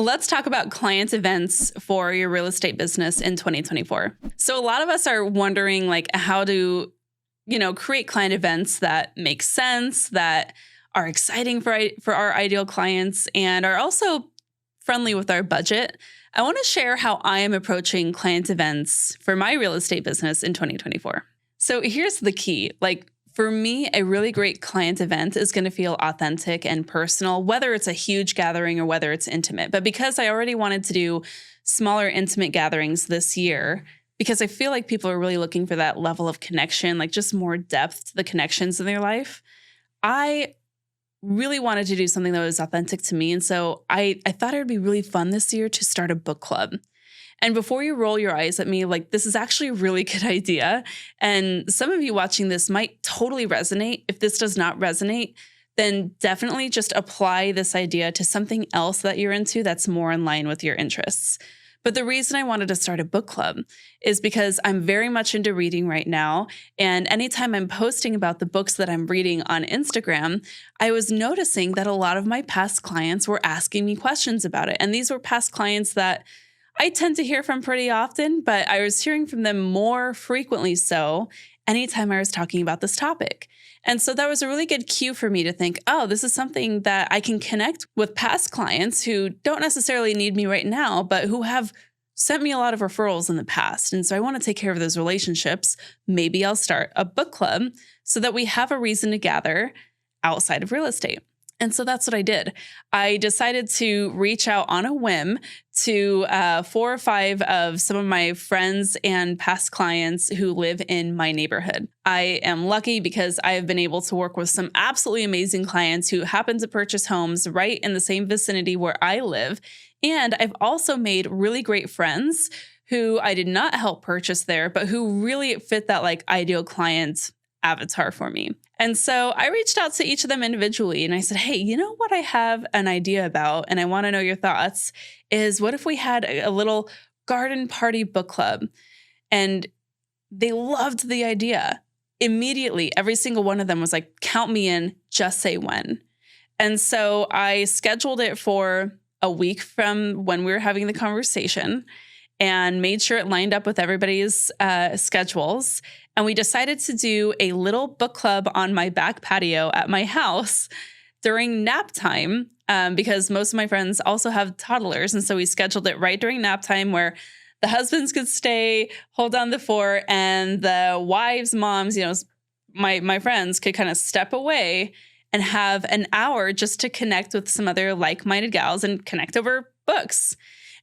Let's talk about client events for your real estate business in 2024. So a lot of us are wondering like how to, create client events that make sense, that are exciting for our ideal clients and are also friendly with our budget. I want to share how I am approaching client events for my real estate business in 2024. So here's the key. For me, a really great client event is going to feel authentic and personal, whether it's a huge gathering or whether it's intimate. But because I already wanted to do smaller, intimate gatherings this year, because I feel like people are really looking for that level of connection, like just more depth to the connections in their life, I really wanted to do something that was authentic to me. And so I thought it would be really fun this year to start a book club. And before you roll your eyes at me, this is actually a really good idea. And some of you watching this might totally resonate. If this does not resonate, then definitely just apply this idea to something else that you're into that's more in line with your interests. But the reason I wanted to start a book club is because I'm very much into reading right now. And anytime I'm posting about the books that I'm reading on Instagram, I was noticing that a lot of my past clients were asking me questions about it. And these were past clients that I tend to hear from pretty often, but I was hearing from them more frequently so anytime I was talking about this topic. And so that was a really good cue for me to think, oh, this is something that I can connect with past clients who don't necessarily need me right now, but who have sent me a lot of referrals in the past. And so I want to take care of those relationships. Maybe I'll start a book club so that we have a reason to gather outside of real estate. And so that's what I did. I decided to reach out on a whim to 4 or 5 of some of my friends and past clients who live in my neighborhood. I am lucky because I have been able to work with some absolutely amazing clients who happen to purchase homes right in the same vicinity where I live. And I've also made really great friends who I did not help purchase there, but who really fit that ideal client avatar for me. And so I reached out to each of them individually and I said, hey, you know what I have an idea about and I want to know your thoughts is what if we had a little garden party book club? And they loved the idea. Immediately, every single one of them was like, count me in, just say when. And so I scheduled it for a week from when we were having the conversation and made sure it lined up with everybody's schedules. And we decided to do a little book club on my back patio at my house during nap time because most of my friends also have toddlers. And so we scheduled it right during nap time where the husbands could stay, hold down the fort, and the wives, moms, my friends could kind of step away and have an hour just to connect with some other like-minded gals and connect over books.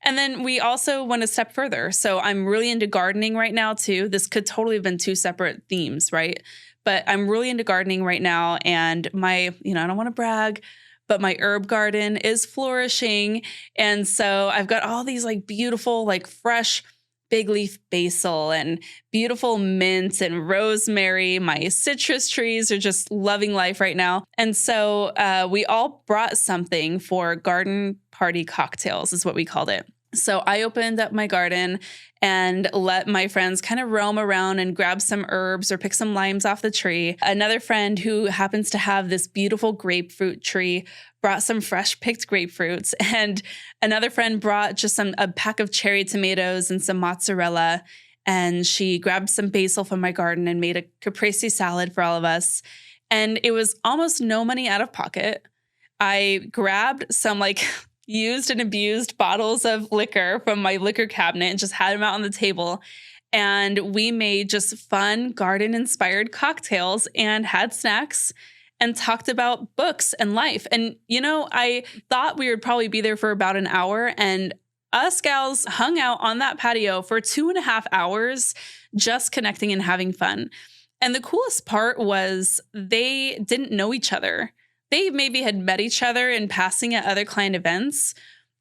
And then we also went a step further. So I'm really into gardening right now too. This could totally have been 2 separate themes, right? But I'm really into gardening right now. And my, I don't want to brag, but my herb garden is flourishing. And so I've got all these beautiful, fresh big leaf basil and beautiful mint and rosemary. My citrus trees are just loving life right now. And so we all brought something for garden party cocktails is what we called it. So I opened up my garden and let my friends kind of roam around and grab some herbs or pick some limes off the tree. Another friend who happens to have this beautiful grapefruit tree brought some fresh picked grapefruits. And another friend brought just a pack of cherry tomatoes and some mozzarella. And she grabbed some basil from my garden and made a caprese salad for all of us. And it was almost no money out of pocket. I grabbed some used and abused bottles of liquor from my liquor cabinet and just had them out on the table. And we made just fun garden-inspired cocktails and had snacks and talked about books and life. And, I thought we would probably be there for about an hour. And us gals hung out on that patio for 2.5 hours, just connecting and having fun. And the coolest part was they didn't know each other. They maybe had met each other in passing at other client events,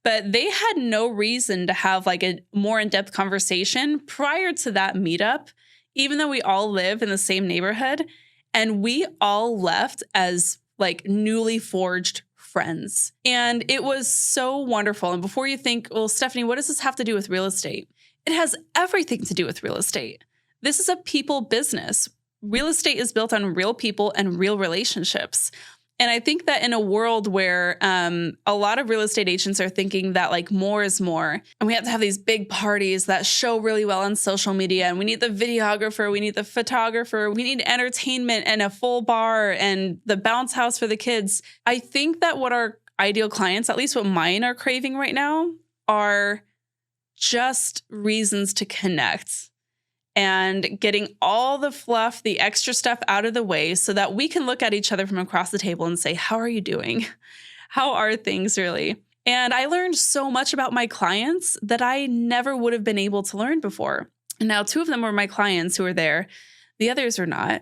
but they had no reason to have a more in-depth conversation prior to that meetup, even though we all live in the same neighborhood. And we all left as newly forged friends. And it was so wonderful. And before you think, well, Stephanie, what does this have to do with real estate? It has everything to do with real estate. This is a people business. Real estate is built on real people and real relationships. And I think that in a world where a lot of real estate agents are thinking that like more is more, and we have to have these big parties that show really well on social media, and we need the videographer, we need the photographer, we need entertainment and a full bar and the bounce house for the kids. I think that what our ideal clients, at least what mine are craving right now, are just reasons to connect and getting all the fluff, the extra stuff out of the way so that we can look at each other from across the table and say, how are you doing? How are things really? And I learned so much about my clients that I never would have been able to learn before. And now 2 of them were my clients who were there. The others were not.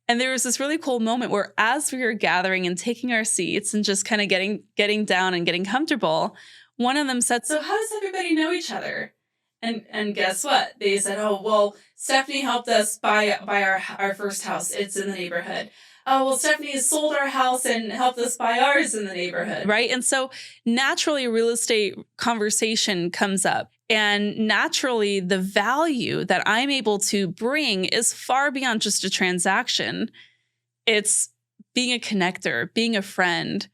And there was this really cool moment where as we were gathering and taking our seats and just kind of getting down and getting comfortable, one of them said, so how does everybody know each other? And guess what? They said, oh, well, Stephanie helped us buy our first house. It's in the neighborhood. Oh, well, Stephanie sold our house and helped us buy ours in the neighborhood. Right. And so naturally, real estate conversation comes up. And naturally, the value that I'm able to bring is far beyond just a transaction. It's being a connector, being a friend,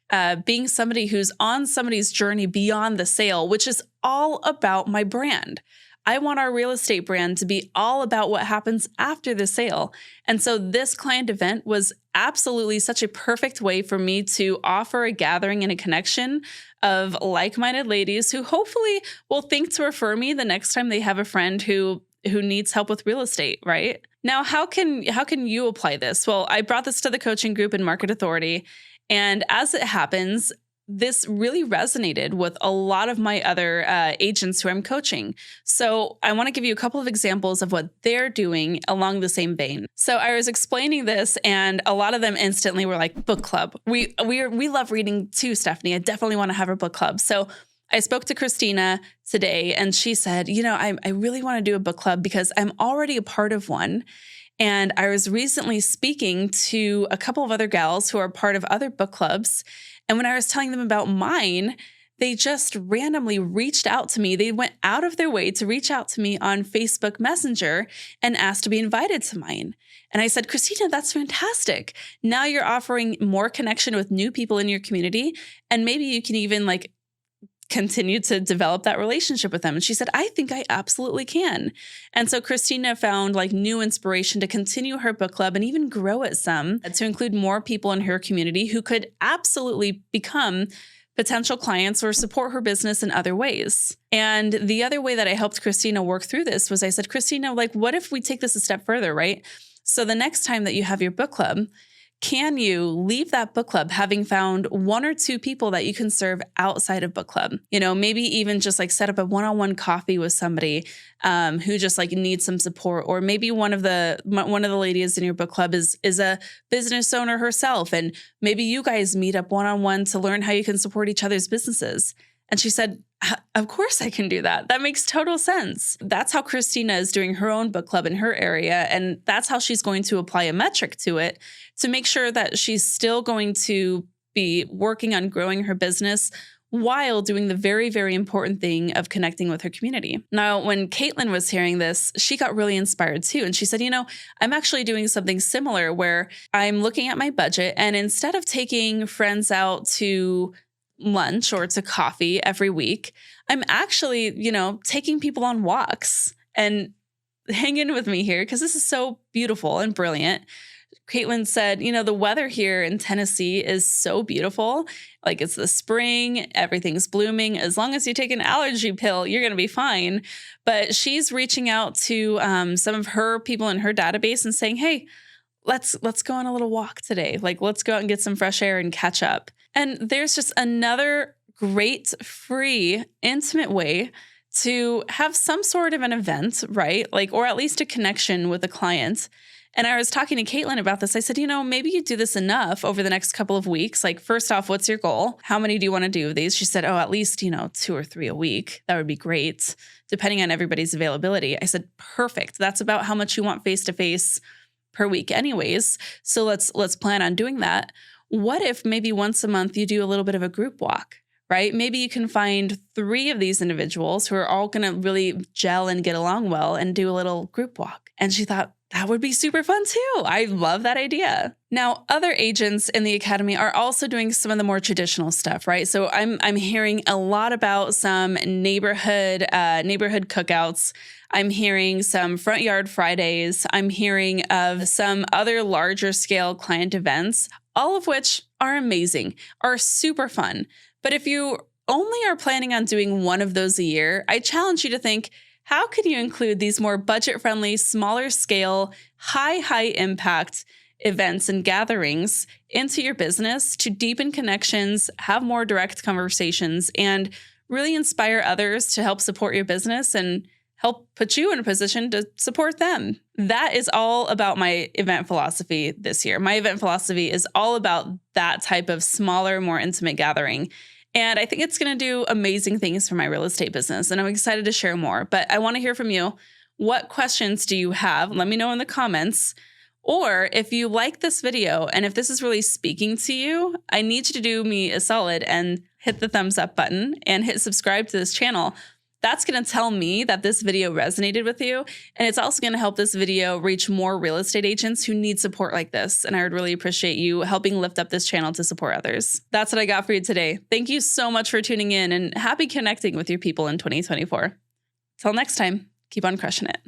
being somebody who's on somebody's journey beyond the sale, which is all about my brand. I want our real estate brand to be all about what happens after the sale. And so this client event was absolutely such a perfect way for me to offer a gathering and a connection of like-minded ladies who hopefully will think to refer me the next time they have a friend who needs help with real estate, right? Now, how can you apply this? Well, I brought this to the coaching group in Market Authority. And as it happens, this really resonated with a lot of my other agents who I'm coaching. So I want to give you a couple of examples of what they're doing along the same vein. So I was explaining this, and a lot of them instantly were like, book club. We love reading too, Stephanie. I definitely want to have a book club. So I spoke to Christina today, and she said, I really want to do a book club because I'm already a part of one. And I was recently speaking to a couple of other gals who are part of other book clubs. And when I was telling them about mine, they just randomly reached out to me. They went out of their way to reach out to me on Facebook Messenger and asked to be invited to mine. And I said, Christina, that's fantastic. Now you're offering more connection with new people in your community. And maybe you can even continue to develop that relationship with them. And she said, I think I absolutely can. And so Christina found new inspiration to continue her book club and even grow it some to include more people in her community who could absolutely become potential clients or support her business in other ways. And the other way that I helped Christina work through this was I said, Christina, what if we take this a step further, right? So the next time that you have your book club, can you leave that book club having found 1 or 2 people that you can serve outside of book club? Maybe even just set up a one-on-one coffee with somebody who just needs some support, or maybe one of the ladies in your book club is a business owner herself, and maybe you guys meet up one-on-one to learn how you can support each other's businesses. And she said, of course I can do that. That makes total sense. That's how Christina is doing her own book club in her area. And that's how she's going to apply a metric to it to make sure that she's still going to be working on growing her business while doing the very, very important thing of connecting with her community. Now, when Caitlin was hearing this, she got really inspired too. And she said, I'm actually doing something similar where I'm looking at my budget, and instead of taking friends out to lunch or to coffee every week, I'm actually, taking people on walks. And hang in with me here because this is so beautiful and brilliant. Caitlin said, the weather here in Tennessee is so beautiful. It's the spring, everything's blooming. As long as you take an allergy pill, you're going to be fine. But she's reaching out to some of her people in her database and saying, hey, let's go on a little walk today. Let's go out and get some fresh air and catch up. And there's just another great, free, intimate way to have some sort of an event, right? Or at least a connection with a client. And I was talking to Caitlin about this. I said, maybe you do this enough over the next couple of weeks. First off, what's your goal? How many do you want to do of these? She said, at least, 2 or 3 a week. That would be great, depending on everybody's availability. I said, perfect. That's about how much you want face-to-face per week anyways. So let's plan on doing that. What if maybe once a month you do a little bit of a group walk, right? Maybe you can find 3 of these individuals who are all going to really gel and get along well and do a little group walk. And she thought, That would be super fun too. I love that idea. Now, other agents in the academy are also doing some of the more traditional stuff, right? So I'm hearing a lot about some neighborhood cookouts. I'm hearing some front yard Fridays. I'm hearing of some other larger scale client events, all of which are amazing, are super fun. But if you only are planning on doing one of those a year, I challenge you to think, how can you include these more budget-friendly, smaller scale, high impact events and gatherings into your business to deepen connections, have more direct conversations, and really inspire others to help support your business and help put you in a position to support them? That is all about my event philosophy this year. My event philosophy is all about that type of smaller, more intimate gathering. And I think it's going to do amazing things for my real estate business. And I'm excited to share more. But I want to hear from you. What questions do you have? Let me know in the comments. Or if you like this video and if this is really speaking to you, I need you to do me a solid and hit the thumbs up button and hit subscribe to this channel. That's going to tell me that this video resonated with you. And it's also going to help this video reach more real estate agents who need support like this. And I would really appreciate you helping lift up this channel to support others. That's what I got for you today. Thank you so much for tuning in and happy connecting with your people in 2024. Till next time, keep on crushing it.